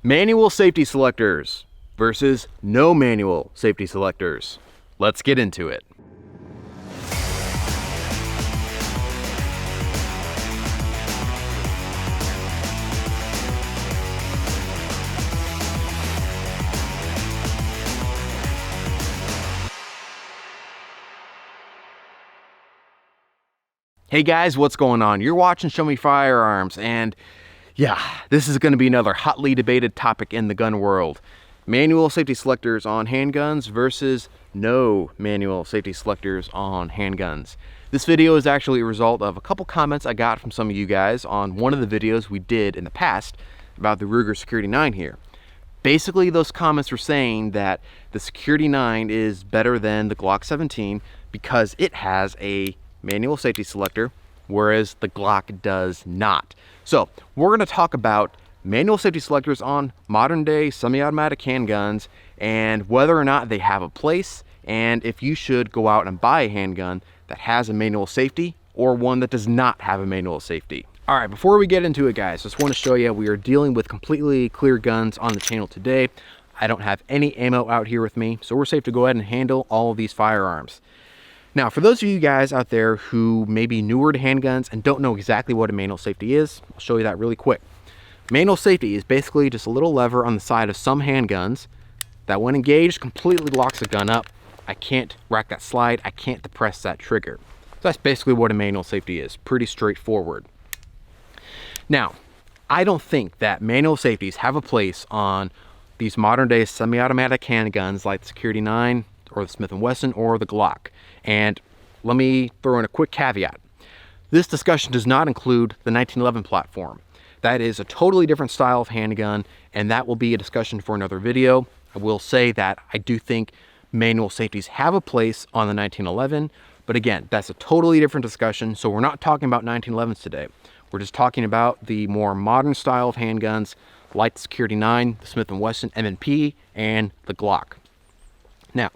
Manual safety selectors versus no manual safety selectors. Let's get into it. Hey guys, what's going on? You're watching Show Me Firearms, and yeah, this is going to be another hotly debated topic in the gun world. Manual safety selectors on handguns versus no manual safety selectors on handguns. This video is actually a result of a couple comments I got from some of you guys on one of the videos we did in the past about the Ruger Security 9 here. Basically, those comments were saying that the Security 9 is better than the Glock 17 because it has a manual safety selector, whereas the Glock does not. So we're going to talk about manual safety selectors on modern day semi-automatic handguns and whether or not they have a place, and if you should go out and buy a handgun that has a manual safety or one that does not have a manual safety. All right, before we get into it, guys, just want to show you we are dealing with completely clear guns on the channel today. I don't have any ammo out here with me, so we're safe to go ahead and handle all of these firearms. Now, for those of you guys out there who may be newer to handguns and don't know exactly what a manual safety is, I'll show you that really quick. Manual safety is basically just a little lever on the side of some handguns that, when engaged, completely locks the gun up. I can't rack that slide, I can't depress that trigger. So that's basically what a manual safety is. Pretty straightforward. Now, I don't think that manual safeties have a place on these modern day semi-automatic handguns like the Security 9 or the Smith & Wesson or the Glock. And let me throw in a quick caveat. This discussion does not include the 1911 platform. That is a totally different style of handgun, and that will be a discussion for another video. I will say that I do think manual safeties have a place on the 1911, but again, that's a totally different discussion, so we're not talking about 1911s today. We're just talking about the more modern style of handguns like the Security 9, the Smith & Wesson M&P, and the Glock. Now,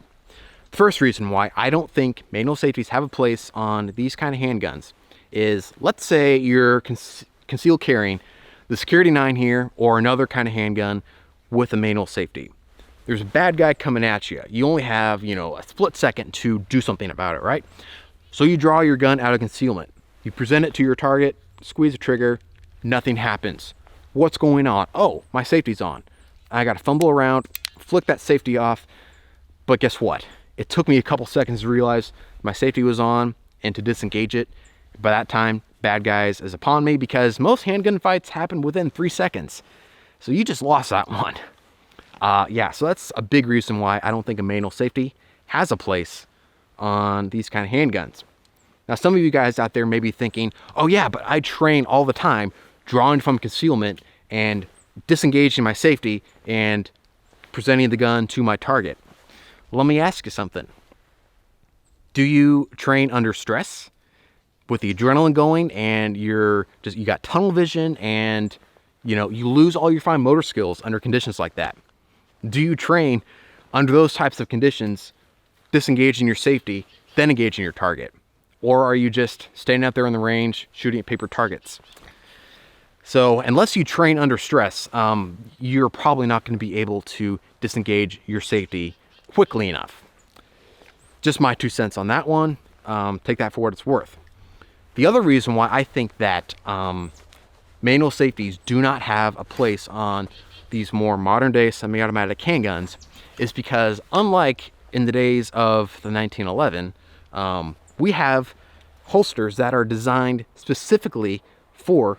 first reason why I don't think manual safeties have a place on these kind of handguns is, let's say you're concealed carrying the Security 9 here or another kind of handgun with a manual safety. There's a bad guy coming at you. You only have, a split second to do something about it, right? So you draw your gun out of concealment. You present it to your target, squeeze the trigger, nothing happens. What's going on? Oh, my safety's on. I got to fumble around, flick that safety off, but guess what? It took me a couple seconds to realize my safety was on and to disengage it. By that time, bad guys is upon me because most handgun fights happen within 3 seconds. So you just lost that one. Yeah, so that's a big reason why I don't think a manual safety has a place on these kind of handguns. Now, some of you guys out there may be thinking, oh yeah, but I train all the time drawing from concealment and disengaging my safety and presenting the gun to my target. Let me ask you something. Do you train under stress with the adrenaline going and you got tunnel vision and you lose all your fine motor skills under conditions like that? Do you train under those types of conditions, disengaging your safety, then engaging your target? Or are you just standing out there in the range shooting at paper targets? So unless you train under stress, you're probably not going to be able to disengage your safety quickly enough. Just my 2 cents on that one. Take that for what it's worth. The other reason why I think that manual safeties do not have a place on these more modern day semi-automatic handguns is because, unlike in the days of the 1911, we have holsters that are designed specifically for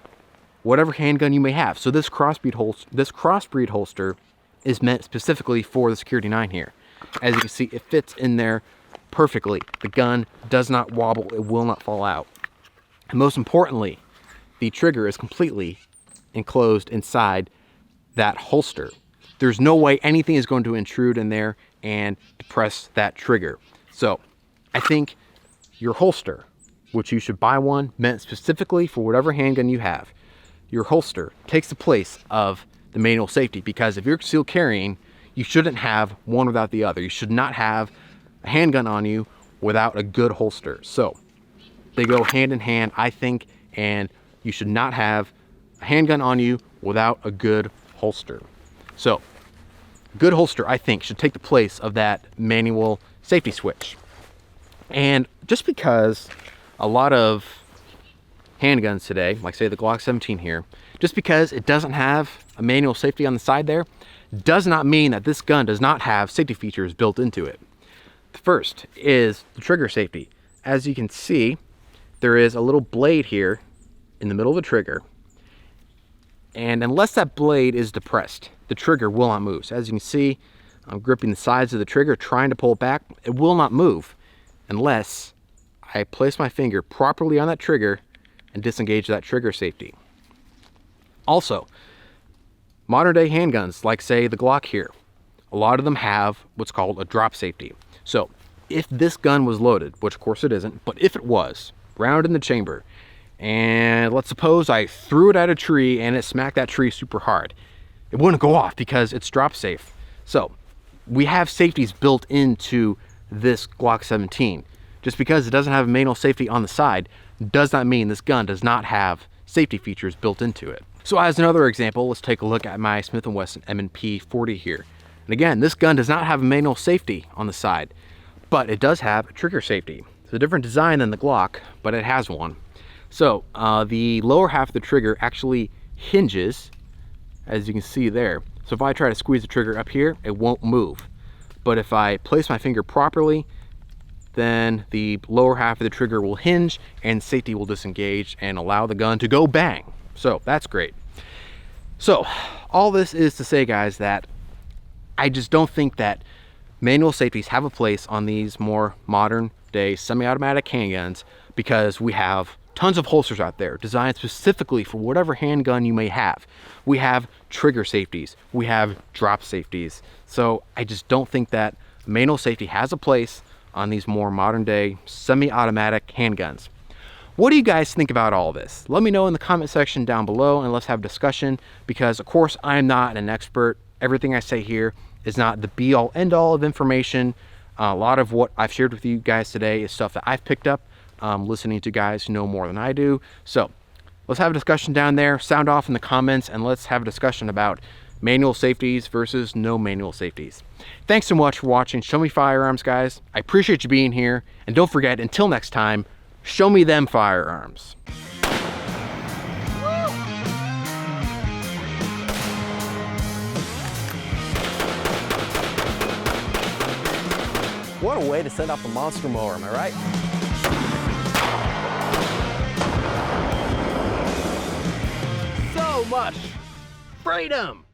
whatever handgun you may have. So this crossbreed holster is meant specifically for the Security 9 here. As you can see, it fits in there perfectly. The gun does not wobble, it will not fall out. And most importantly, the trigger is completely enclosed inside that holster. There's no way anything is going to intrude in there and depress that trigger. So I think your holster, which you should buy one meant specifically for whatever handgun you have, your holster takes the place of the manual safety, because if you're concealed carrying, you shouldn't have one without the other. You should not have a handgun on you without a good holster. So they go hand in hand, I think, and you should not have a handgun on you without a good holster. So good holster, I think, should take the place of that manual safety switch. And just because a lot of handguns today, like say the Glock 17 here, just because it doesn't have a manual safety on the side there, does not mean that this gun does not have safety features built into it. The first is the trigger safety. As you can see, there is a little blade here in the middle of the trigger. And unless that blade is depressed, the trigger will not move. So as you can see, I'm gripping the sides of the trigger, trying to pull it back. It will not move unless I place my finger properly on that trigger and disengage that trigger safety. Also, modern day handguns, like say the Glock here, a lot of them have what's called a drop safety. So if this gun was loaded, which of course it isn't, but if it was, round in the chamber, and let's suppose I threw it at a tree and it smacked that tree super hard, it wouldn't go off because it's drop safe. So we have safeties built into this Glock 17. Just because it doesn't have a manual safety on the side does not mean this gun does not have safety features built into it. So as another example, let's take a look at my Smith & Wesson M&P 40 here. And again, this gun does not have a manual safety on the side, but it does have a trigger safety. It's a different design than the Glock, but it has one. So the lower half of the trigger actually hinges, as you can see there. So if I try to squeeze the trigger up here, it won't move. But if I place my finger properly, then the lower half of the trigger will hinge and safety will disengage and allow the gun to go bang. So that's great. So all this is to say, guys, that I just don't think that manual safeties have a place on these more modern day semi-automatic handguns, because we have tons of holsters out there designed specifically for whatever handgun you may have. We have trigger safeties, we have drop safeties. So I just don't think that manual safety has a place on these more modern day semi-automatic handguns. What do you guys think about all this? Let me know in the comment section down below and let's have a discussion, because of course I'm not an expert. Everything I say here is not the be all end all of information. A lot of what I've shared with you guys today is stuff that I've picked up listening to guys who know more than I do. So let's have a discussion down there, sound off in the comments, and let's have a discussion about manual safeties versus no manual safeties. Thanks so much for watching Show Me Firearms, guys. I appreciate you being here, and don't forget, until next time, show me them firearms. What a way to set up a monster mower, am I right? So much freedom!